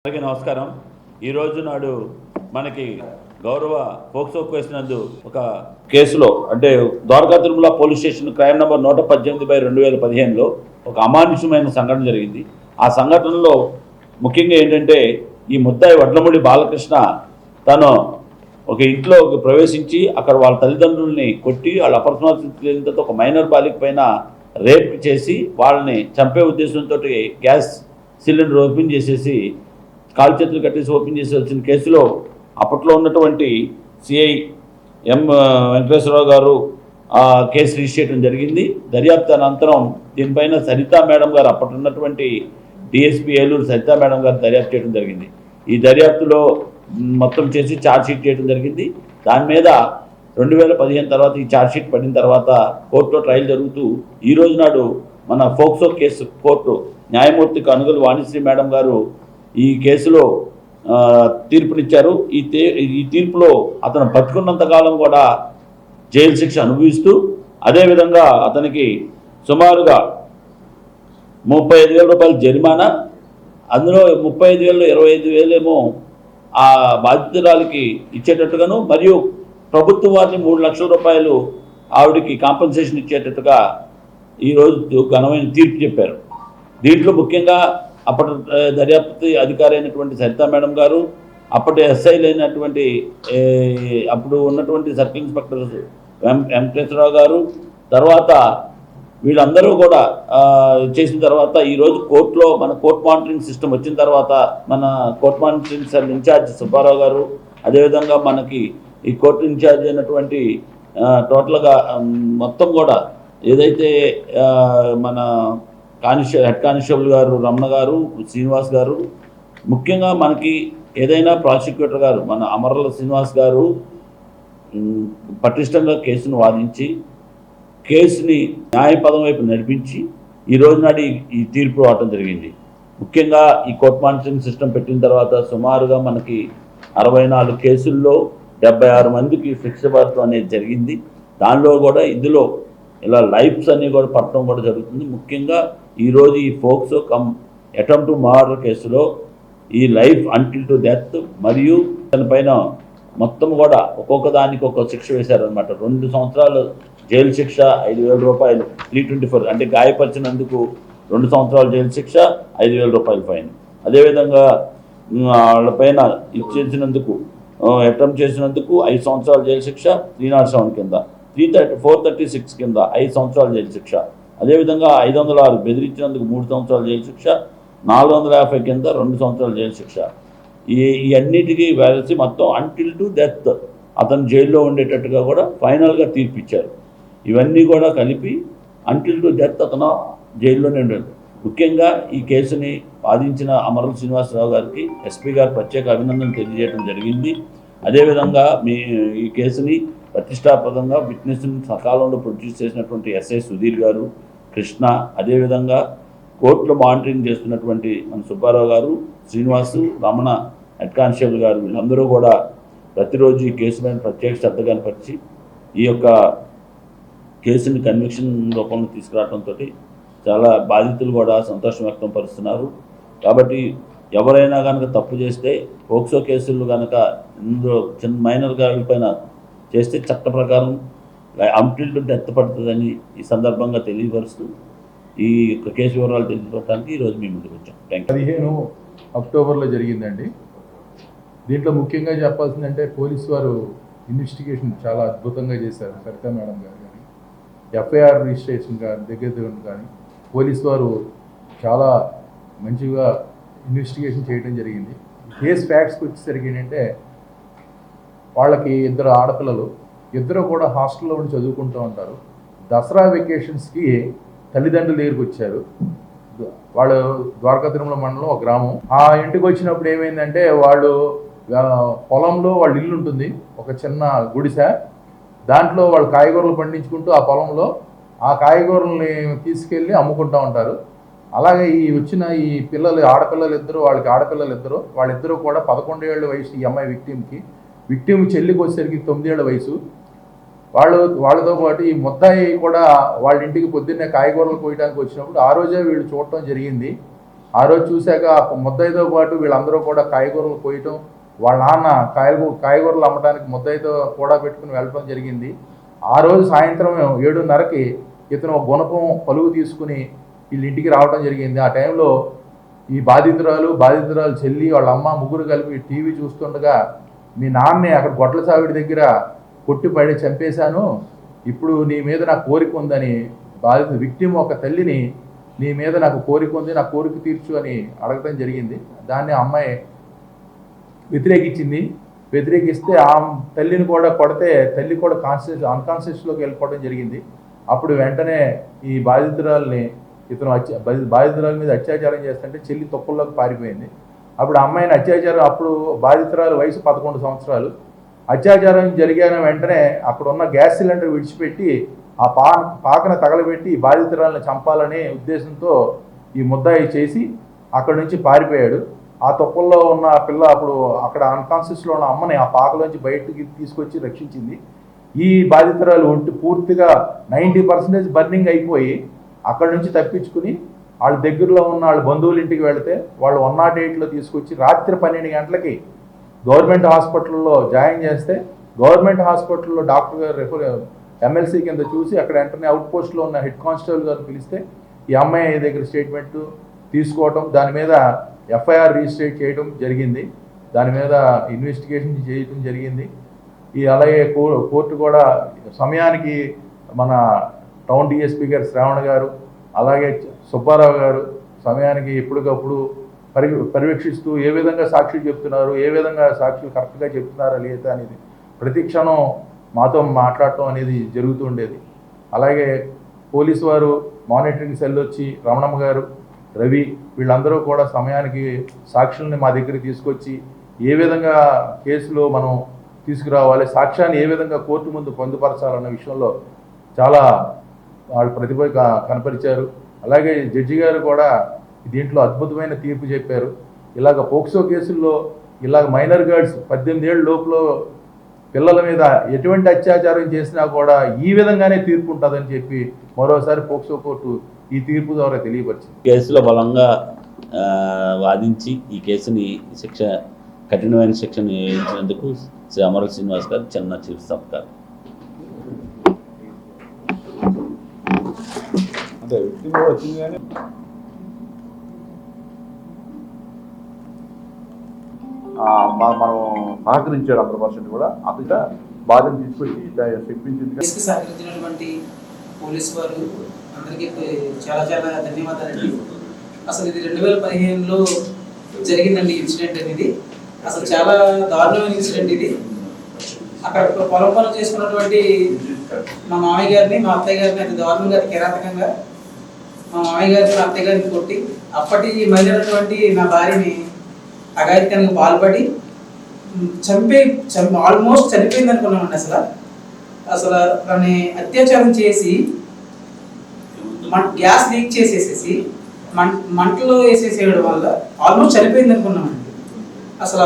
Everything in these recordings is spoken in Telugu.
అందరికీ నమస్కారం. ఈరోజు నాడు మనకి గౌరవ పోక్సో కేసు నందు ఒక కేసులో అంటే Dwaraka Tirumala police station crime number 118/2015లో ఒక అమానుషమైన సంఘటన జరిగింది. ఆ సంఘటనలో ముఖ్యంగా ఏంటంటే ఈ ముద్దాయి వడ్లమూడి బాలకృష్ణ తను ఒక ఇంట్లో ప్రవేశించి అక్కడ వాళ్ళ తల్లిదండ్రుల్ని కొట్టి వాళ్ళ అపరిచితులతో ఒక మైనర్ బాలిక పైన రేప్ చేసి వాళ్ళని చంపే ఉద్దేశంతో గ్యాస్ సిలిండర్ ఓపెన్ చేసేసి కాలు చేతులు కట్టేసి ఓపెన్ చేసి వచ్చిన కేసులో అప్పట్లో ఉన్నటువంటి సిఐ ఎం వెంకటేశ్వరరావు గారు కేసు రిజిస్టర్ చేయడం జరిగింది. దర్యాప్తు అనంతరం దీనిపైన సరితా మేడం గారు అప్పట్లో ఉన్నటువంటి డిఎస్పీ ఏలూరు సరితా మేడం గారు దర్యాప్తు చేయడం జరిగింది. ఈ దర్యాప్తులో మొత్తం చేసి ఛార్జ్షీట్ చేయడం జరిగింది. దాని మీద 2015 తర్వాత ఈ ఛార్జ్షీట్ పడిన తర్వాత కోర్టులో ట్రయల్ జరుగుతూ ఈరోజు నాడు మన ఫోక్సో కేసు కోర్టు న్యాయమూర్తి కనుగోలు వాణిశ్రీ మేడం గారు ఈ కేసులో తీర్పునిచ్చారు. ఈ తీర్పులో అతను బతుకున్నంతకాలం కూడా జైలు శిక్ష అనుభవిస్తూ అదేవిధంగా అతనికి సుమారుగా 35,000 రూపాయలు జరిమానా, అందులో 35,000 25,000 ఏమో ఆ బాధితురాలకి ఇచ్చేటట్టుగాను మరియు ప్రభుత్వం వారిని 3 లక్షల రూపాయలు ఆవిడికి కాంపెన్సేషన్ ఇచ్చేటట్టుగా ఈరోజు ఘనమైన తీర్పు చెప్పారు. దీంట్లో ముఖ్యంగా అప్పటి దర్యాప్తు అధికారి అయినటువంటి సరితా మేడం గారు, అప్పటి ఎస్ఐలు అయినటువంటి అప్పుడు ఉన్నటువంటి సర్కిల్ ఇన్స్పెక్టర్ వెంకటేశ్వరరావు గారు, తర్వాత వీళ్ళందరూ కూడా చేసిన తర్వాత ఈరోజు కోర్టులో మన కోర్ట్ మానిటరింగ్ సిస్టమ్ వచ్చిన తర్వాత మన court monitoring cell in charge Subbarao garu, అదేవిధంగా మనకి ఈ కోర్టు ఇన్ఛార్జ్ అయినటువంటి టోటల్గా మొత్తం కూడా ఏదైతే మన హెడ్ కానిస్టేబుల్ గారు రమణ గారు, శ్రీనివాస్ గారు, ముఖ్యంగా మనకి ఏదైనా ప్రాసిక్యూటర్ గారు మన అమరల శ్రీనివాస్ గారు పటిష్టంగా కేసును వాదించి కేసుని న్యాయపదం వైపు నడిపించి ఈరోజు నాడు ఈ తీర్పు రావటం జరిగింది. ముఖ్యంగా ఈ కోర్ట్ మానిటరింగ్ సిస్టమ్ పెట్టిన తర్వాత సుమారుగా మనకి 64 కేసుల్లో 76 మందికి శిక్ష పడటం అనేది జరిగింది. దానిలో కూడా ఇందులో ఇలా లైఫ్స్ అన్నీ కూడా పట్టడం కూడా జరుగుతుంది. ముఖ్యంగా ఈరోజు ఈ ఫోక్సో అటెంప్ట్ టు మర్డర్ కేసులో ఈ లైఫ్ అంటిల్ టు డెత్ మరియు దానిపైన మొత్తం కూడా ఒక్కొక్క దానికి ఒక్కొక్క శిక్ష వేశారనమాట. 2 సంవత్సరాలు జైలు శిక్ష, 5,000 రూపాయలు, 324 అంటే గాయపరిచినందుకు 2 సంవత్సరాలు జైలు శిక్ష, 5,000 రూపాయలు ఫైన్. అదేవిధంగా వాళ్ళపైన ఇచ్చేసినందుకు అటెంప్ట్ చేసినందుకు 5 సంవత్సరాలు జైలు శిక్ష, 307 కింద, 436 కింద 5 సంవత్సరాలు జైలు శిక్ష, అదేవిధంగా 506 బెదిరించినందుకు 3 సంవత్సరాలు జైలు శిక్ష, 450 కింద 2 సంవత్సరాలు జైలు శిక్ష. ఈ అన్నిటికీ వేసి మొత్తం అంటిల్ టు డెత్ అతను జైల్లో ఉండేటట్టుగా కూడా ఫైనల్గా తీర్పు ఇచ్చారు. ఇవన్నీ కూడా కలిపి అంటిల్ టు డెత్ అతను జైల్లోనే ఉండేది. ముఖ్యంగా ఈ కేసుని వాదించిన అమరల శ్రీనివాసరావు గారికి ఎస్పీ గారు ప్రత్యేక అభినందనలు తెలియజేయడం జరిగింది. అదేవిధంగా ఈ కేసుని ప్రతిష్టాత్మకంగా విట్నెస్ని సకాలంలో ప్రొడ్యూస్ చేసినటువంటి ఎస్ఐ సుధీర్ గారు, కృష్ణ, అదేవిధంగా కోర్టులో మానిటరింగ్ చేస్తున్నటువంటి మన సుబ్బారావు గారు, శ్రీనివాసు, రమణ, హెడ్ కానిస్టేబుల్ గారు, వీళ్ళందరూ కూడా ప్రతిరోజు ఈ కేసు మీద ప్రత్యేక శ్రద్ధ కనపరిచి ఈ యొక్క కేసుని కన్విక్షన్ రూపంలో తీసుకురావడంతో చాలా బాధితులు కూడా సంతోషం వ్యక్తం పరుస్తున్నారు. కాబట్టి ఎవరైనా కనుక తప్పు చేస్తే పోక్సో కేసులు కనుక ఇందులో చిన్న మైనర్ గారిపైన చేస్తే చట్ట ప్రకారం అంటిల్ టు డెత్ పడుతుందని ఈ సందర్భంగా తెలియపరుస్తూ ఈ యొక్క కేసు వివరాలు తెలియపరచడానికి ఈరోజు మేము ముందుకు వచ్చాం. 15 అక్టోబర్లో జరిగిందండి. దీంట్లో ముఖ్యంగా చెప్పాల్సిందంటే పోలీసు వారు ఇన్వెస్టిగేషన్ చాలా అద్భుతంగా చేశారు. సరితా మేడం గారు కానీ ఎఫ్ఐఆర్ రిజిస్ట్రేషన్ దగ్గర కానీ పోలీసు వారు చాలా మంచిగా ఇన్వెస్టిగేషన్ చేయడం జరిగింది. కేసు ఫ్యాక్ట్స్కి వచ్చేసరికి ఏంటంటే వాళ్ళకి 2 ఆడపిల్లలు, ఇద్దరు కూడా హాస్టల్లో ఉండి చదువుకుంటూ ఉంటారు. దసరా వెకేషన్స్కి తల్లిదండ్రుల దగ్గరికి వచ్చారు. వాళ్ళు ద్వారకా తిరుమల మండలం ఒక గ్రామం. ఆ ఇంటికి వచ్చినప్పుడు ఏమైందంటే వాళ్ళు పొలంలో వాళ్ళ ఇల్లు ఉంటుంది, ఒక చిన్న గుడిసె. దాంట్లో వాళ్ళు కాయగూరలు పండించుకుంటూ ఆ పొలంలో ఆ కాయగూరల్ని తీసుకెళ్ళి అమ్ముకుంటూ ఉంటారు. అలాగే వచ్చిన ఈ పిల్లలు ఆడపిల్లలు ఇద్దరు, వాళ్ళిద్దరూ కూడా 11 ఏళ్ళ వయసు ఈ అమ్మాయి విక్టిమ్ చెల్లికి వచ్చేసరికి 9 ఏళ్ళ వయసు. వాళ్ళతో పాటు ఈ ముద్దాయి కూడా వాళ్ళ ఇంటికి పొద్దున్నే కాయగూరలు కోయడానికి వచ్చినప్పుడు ఆ రోజే వీళ్ళు చూడటం జరిగింది. ఆ రోజు చూశాక ముద్దయితో పాటు వీళ్ళందరూ కూడా కాయగూరలు కోయటం, వాళ్ళ నాన్న కాయగూరలు అమ్మడానికి ముద్దయితో కూడా పెట్టుకుని వెళ్ళడం జరిగింది. ఆ రోజు సాయంత్రం 7:30కి ఇతను గుణపం పలుగు తీసుకుని వీళ్ళ ఇంటికి రావడం జరిగింది. ఆ టైంలో ఈ బాధితురాలు చెల్లి వాళ్ళ అమ్మ ముగ్గురు కలిపి టీవీ చూస్తుండగా మీ నాన్నే అక్కడ గొడ్ల సావిడి దగ్గర కొట్టిపడి చంపేశాను, ఇప్పుడు నీ మీద నాకు కోరిక ఉందని విక్టిమ్ ఒక తల్లిని నీ మీద నాకు కోరిక ఉంది, నా కోరిక తీర్చు అని అడగటం జరిగింది. దాన్ని అమ్మాయి వ్యతిరేకిస్తే ఆ తల్లిని కూడా కొడితే తల్లి కూడా అన్కాన్షియస్లోకి వెళ్ళిపోవడం జరిగింది. అప్పుడు వెంటనే ఈ బాధితురాలని బాధితురాల మీద అత్యాచారం చేస్తుంటే చెల్లి తొక్కుల్లోకి పారిపోయింది. అప్పుడు అమ్మాయిని అప్పుడు బాధితురాలు వయసు 11 సంవత్సరాలు. అత్యాచారం జరిగిన వెంటనే అక్కడ ఉన్న గ్యాస్ సిలిండర్ విడిచిపెట్టి ఆ పాకన తగలబెట్టి బాధితురాలను చంపాలనే ఉద్దేశంతో ఈ ముద్దాయి చేసి అక్కడి నుంచి పారిపోయాడు. ఆ తొక్కల్లో ఉన్న పిల్ల అప్పుడు అక్కడ అన్కాన్షియస్లో ఉన్న అమ్మని ఆ పాకలోంచి బయటికి తీసుకొచ్చి రక్షించింది. ఈ బాధితురాలు ఒంటి పూర్తిగా 90% బర్నింగ్ అయిపోయి అక్కడి నుంచి తప్పించుకుని వాళ్ళ దగ్గరలో ఉన్న వాళ్ళ బంధువుల ఇంటికి వెళితే వాళ్ళు 108లో తీసుకొచ్చి రాత్రి 12 గంటలకి గవర్నమెంట్ హాస్పిటల్లో జాయిన్ చేస్తే గవర్నమెంట్ హాస్పిటల్లో డాక్టర్ గారు ఎమ్మెల్సీ కింద చూసి అక్కడ వెంటనే అవుట్ పోస్ట్లో ఉన్న హెడ్ కానిస్టేబుల్ గారు పిలిస్తే ఈ అమ్మాయి దగ్గర స్టేట్మెంట్ తీసుకోవటం, దాని మీద ఎఫ్ఐఆర్ రిజిస్టర్ చేయడం జరిగింది. దాని మీద ఇన్వెస్టిగేషన్ చేయడం జరిగింది. అలాగే కోర్టు కూడా సమయానికి మన టౌన్ డిఎస్పీ గారు శ్రావణ గారు అలాగే సుబ్బారావు గారు సమయానికి ఎప్పటికప్పుడు పర్యవేక్షిస్తూ ఏ విధంగా సాక్షులు చెప్తున్నారు, ఏ విధంగా సాక్షులు కరెక్ట్గా చెప్తున్నారా లేదా అనేది ప్రతి క్షణం మాతో మాట్లాడటం అనేది జరుగుతూ ఉండేది. అలాగే పోలీసు వారు మానిటరింగ్ సెల్ వచ్చి రమణమ్మ గారు, రవి వీళ్ళందరూ కూడా సమయానికి సాక్షుల్ని మా దగ్గరికి తీసుకొచ్చి ఏ విధంగా కేసులో మనం తీసుకురావాలి, సాక్ష్యాన్ని ఏ విధంగా కోర్టు ముందు పొందుపరచాలన్న విషయంలో చాలా వాళ్ళు ప్రతిభ కనపరిచారు. అలాగే జడ్జి గారు కూడా దీంట్లో అద్భుతమైన తీర్పు చెప్పారు. ఇలాగ పోక్సో కేసుల్లో ఇలాగ మైనర్ గర్ల్స్ 18 ఏళ్ళ లోపల పిల్లల మీద ఎటువంటి అత్యాచారం చేసినా కూడా ఈ విధంగానే తీర్పు ఉంటుందని చెప్పి మరోసారి పోక్సో కోర్టు ఈ తీర్పు ద్వారా తెలియపరిచింది. కేసులో బలంగా వాదించి ఈ కేసుని కఠినమైన శిక్షను వేయించినందుకు శ్రీ అమర శ్రీనివాస్ గారు చిన్న చీఫ్ సత్కారం. అంటే వ్యక్తిలో వచ్చింది కానీ మనం సహకరించాడు 100% కూడా అతట బాధ్యత తీసుకొచ్చి చెప్పించింది. సహకరించినటువంటి పోలీసు వారు అందరికీ చాలా చాలా ధన్యవాదాలండి. అసలు ఇది 2015లో జరిగిందండి ఇన్సిడెంట్ అనేది. అసలు చాలా దారుణమైన ఇన్సిడెంట్ ఇది. అక్కడ పొలం పనులు చేసుకున్నటువంటి మా మామయ్య గారిని మా అత్తయ్య గారిని అతి దారుణంగా కిరాతకంగా మా మామయ్య గారిని మా అత్తయ్య గారిని కొట్టి అప్పటి మైనటువంటి నా భార్యని అఘాయిత్యానికి పాల్పడి ఆల్మోస్ట్ చనిపోయింది అనుకున్నామండి. అసలు దాన్ని అత్యాచారం చేసి గ్యాస్ లీక్ చేసేసేసి మంటలో వేసేసేయడం వల్ల ఆల్మోస్ట్ చనిపోయింది అనుకున్నామండి.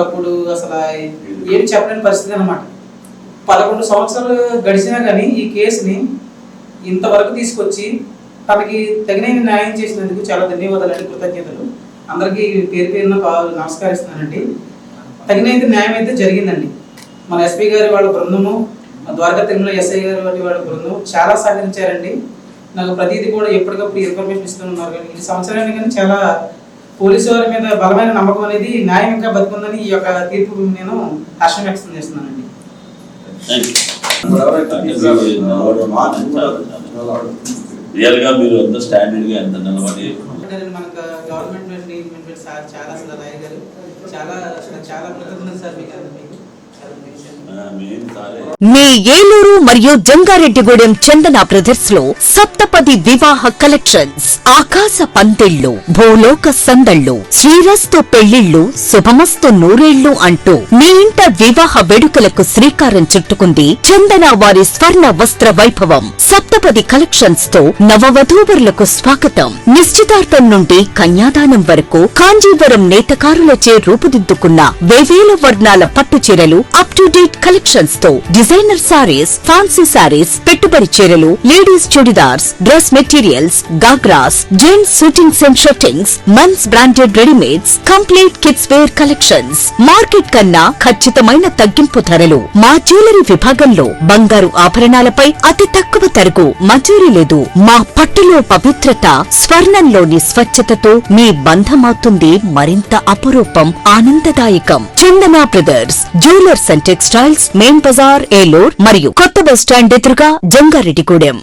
అప్పుడు ఏం చెప్పలేని పరిస్థితి అనమాట. 11 సంవత్సరాలు గడిచినా కానీ ఈ కేసుని ఇంతవరకు తీసుకొచ్చి తనకి తగిన న్యాయం చేసినందుకు చాలా ధన్యవాదాలండి, కృతజ్ఞతలు. అందరికీ పేరు పేరున నమస్కరిస్తున్నానండి. తగిన న్యాయం అయితే జరిగిందండి. మన ఎస్పీ గారి వాళ్ళ బృందము, ద్వారకా తిరుమల ఎస్ఐ గారి వాళ్ళ బృందం చాలా సహకరించారండి. నాకు ప్రతిదీ కూడా ఎప్పటికప్పుడు ఇన్ఫర్మేషన్ ఇస్తున్నారు. కానీ ఈ సంవత్సరానికి కానీ చాలా పోలీసు వారి మీద బలమైన నమ్మకం అనేది న్యాయం ఇంకా బతుకుందని ఈ యొక్క తీర్పు నేను హర్షం వ్యక్తం చేస్తున్నానండి. రియల్గా మీరు ఎంత స్టాండర్డ్గా ఎంత నిలబడి మనకు గవర్నమెంట్ సార్ చాలా రాయ్ గారు చాలా చాలా కృతజ్ఞతలు సార్ మీకు. మీ ఏలూరు మరియు జంగారెడ్డిగూడెం చందన బ్రదర్స్ లో సప్తపది వివాహ కలెక్షన్స్, ఆకాశ పందిళ్లు, భూలోక సందళ్లు, శ్రీరస్తు పెళ్లిళ్లు, శుభమస్తు నూరేళ్లు అంటూ మీ ఇంట వివాహ వేడుకలకు శ్రీకారం చుట్టుకుంది చందన వారి స్వర్ణ వస్త్ర వైభవం. సప్తపది కలెక్షన్స్ తో నవవధూవరులకు స్వాగతం. నిశ్చితార్థం నుండి కన్యాదానం వరకు కాంజీవరం నేతకారులచే రూపుదిద్దుకున్న వేవేల వర్ణాల పట్టు చీరలు, అప్ టు డేట్ కలెక్షన్స్ తో డిజైనర్ సారీస్, ఫ్యాన్సీ సారీస్, పెట్టుబడి చీరలు, ladies churidars, dress materials, ghagras, gents suitings and shirtings, men's branded readymades, complete kids wear collections. Market కన్నా ఖచ్చితమైన తగ్గింపు ధరలు. మా జ్యువెలరీ విభాగంలో బంగారు ఆభరణాలపై అతి తక్కువ తరగు మజూరీ లేదు. మా పట్టులో పవిత్రత, స్వర్ణంలోని స్వచ్ఛతతో మీ బంధమవుతుంది మరింత అపురూపం, ఆనందదాయకం. Chandana brothers jewellers and textiles, main bazaar, Eluru మరియు కొత్త బస్ స్టాండ్ ఎదురుగా, జంగారెడ్డిగూడెం.